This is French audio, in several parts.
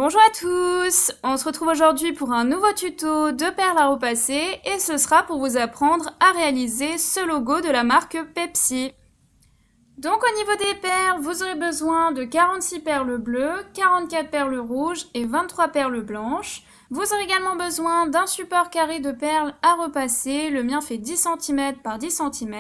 Bonjour à tous, on se retrouve aujourd'hui pour un nouveau tuto de perles à repasser et ce sera pour vous apprendre à réaliser ce logo de la marque Pepsi. Donc au niveau des perles, vous aurez besoin de 46 perles bleues, 44 perles rouges et 23 perles blanches. Vous aurez également besoin d'un support carré de perles à repasser, le mien fait 10 cm par 10 cm.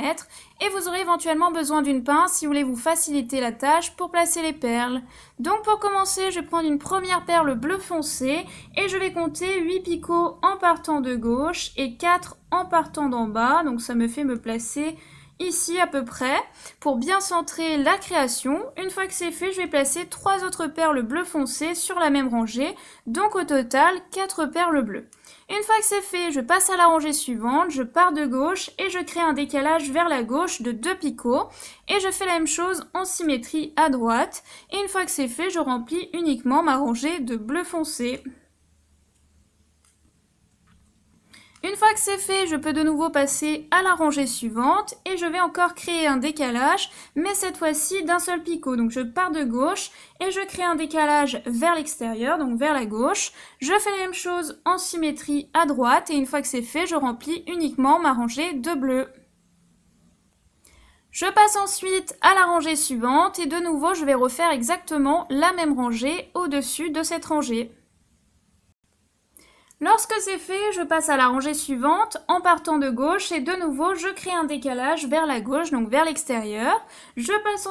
Et vous aurez éventuellement besoin d'une pince si vous voulez vous faciliter la tâche pour placer les perles. Donc pour commencer, je vais prendre une première perle bleu foncé et je vais compter 8 picots en partant de gauche et 4 en partant d'en bas. Donc ça me fait me placer ici à peu près, pour bien centrer la création. Une fois que c'est fait, je vais placer 3 autres perles bleu foncé sur la même rangée, donc au total 4 perles bleues. Une fois que c'est fait, je passe à la rangée suivante, je pars de gauche et je crée un décalage vers la gauche de 2 picots et je fais la même chose en symétrie à droite. Et une fois que c'est fait, je remplis uniquement ma rangée de bleu foncé. Une fois que c'est fait, je peux de nouveau passer à la rangée suivante et je vais encore créer un décalage, mais cette fois-ci d'un seul picot. Donc je pars de gauche et je crée un décalage vers l'extérieur, donc vers la gauche. Je fais la même chose en symétrie à droite et une fois que c'est fait, je remplis uniquement ma rangée de bleu. Je passe ensuite à la rangée suivante et de nouveau je vais refaire exactement la même rangée au-dessus de cette rangée. Lorsque c'est fait, je passe à la rangée suivante en partant de gauche et de nouveau je crée un décalage vers la gauche, donc vers l'extérieur. Je place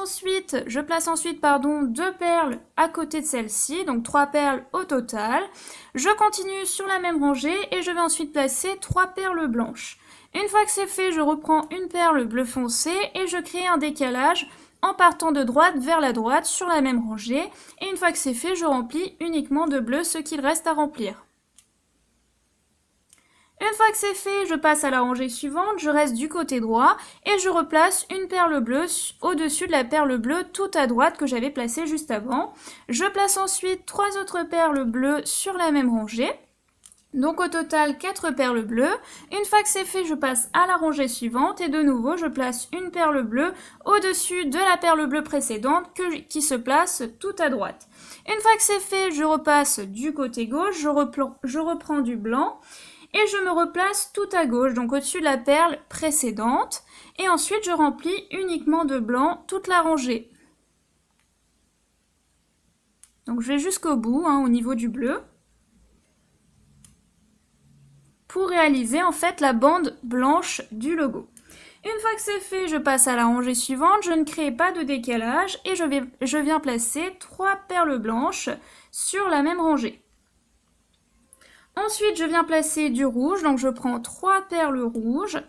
ensuite 2 perles à côté de celle-ci, donc 3 perles au total. Je continue sur la même rangée et je vais ensuite placer 3 perles blanches. Une fois que c'est fait, je reprends une perle bleu foncé et je crée un décalage en partant de droite vers la droite sur la même rangée. Et une fois que c'est fait, je remplis uniquement de bleu ce qu'il reste à remplir. Une fois que c'est fait, je passe à la rangée suivante, je reste du côté droit et je replace une perle bleue au-dessus de la perle bleue tout à droite que j'avais placée juste avant. Je place ensuite 3 autres perles bleues sur la même rangée. Donc au total 4 perles bleues. Une fois que c'est fait, je passe à la rangée suivante et de nouveau je place une perle bleue au-dessus de la perle bleue précédente qui se place tout à droite. Une fois que c'est fait, je repasse du côté gauche, je reprends du blanc. Et je me replace tout à gauche, donc au-dessus de la perle précédente. Et ensuite, je remplis uniquement de blanc toute la rangée. Donc je vais jusqu'au bout, au niveau du bleu. Pour réaliser en fait la bande blanche du logo. Une fois que c'est fait, je passe à la rangée suivante. Je ne crée pas de décalage et je viens placer 3 perles blanches sur la même rangée. Ensuite, je viens placer du rouge, donc je prends 3 perles rouges.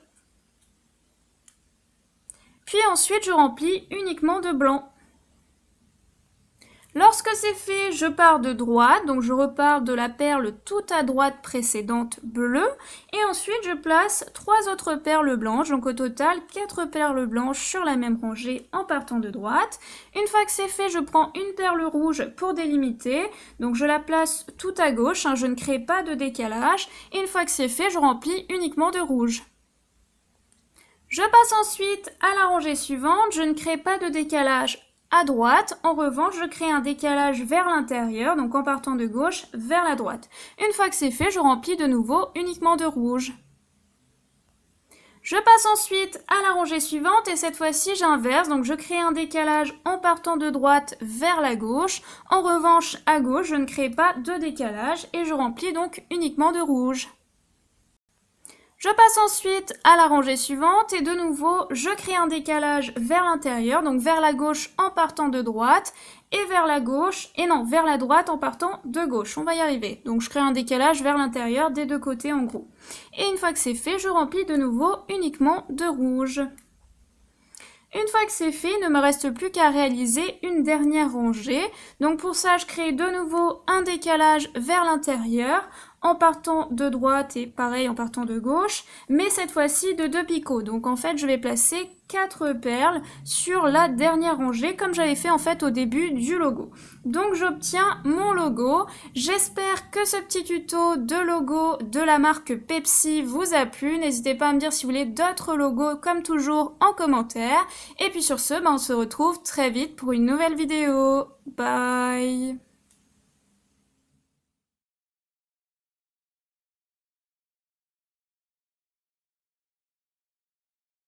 Puis ensuite, je remplis uniquement de blanc. Lorsque c'est fait, je pars de droite, donc je repars de la perle tout à droite précédente bleue. Et ensuite, je place 3 autres perles blanches, donc au total 4 perles blanches sur la même rangée en partant de droite. Une fois que c'est fait, je prends une perle rouge pour délimiter, donc je la place tout à gauche, je ne crée pas de décalage. Et une fois que c'est fait, je remplis uniquement de rouge. Je passe ensuite à la rangée suivante, je ne crée pas de décalage à droite. En revanche, je crée un décalage vers l'intérieur, donc en partant de gauche vers la droite. Une fois que c'est fait, je remplis de nouveau uniquement de rouge. Je passe ensuite à la rangée suivante et cette fois-ci j'inverse, donc je crée un décalage en partant de droite vers la gauche. En revanche, à gauche, je ne crée pas de décalage et je remplis donc uniquement de rouge. Je passe ensuite à la rangée suivante et de nouveau, je crée un décalage vers l'intérieur, donc vers la gauche en partant de droite et vers la droite en partant de gauche. On va y arriver. Donc je crée un décalage vers l'intérieur des deux côtés en gros. Et une fois que c'est fait, je remplis de nouveau uniquement de rouge. Une fois que c'est fait, il ne me reste plus qu'à réaliser une dernière rangée. Donc pour ça, je crée de nouveau un décalage vers l'intérieur en partant de droite et pareil en partant de gauche, mais cette fois-ci de 2 picots. Donc en fait, je vais placer 4 perles sur la dernière rangée comme j'avais fait en fait au début du logo. Donc j'obtiens mon logo. J'espère que ce petit tuto de logo de la marque Pepsi vous a plu. N'hésitez pas à me dire si vous voulez d'autres logos comme toujours en commentaire. Et puis sur ce, on se retrouve très vite pour une nouvelle vidéo. Bye!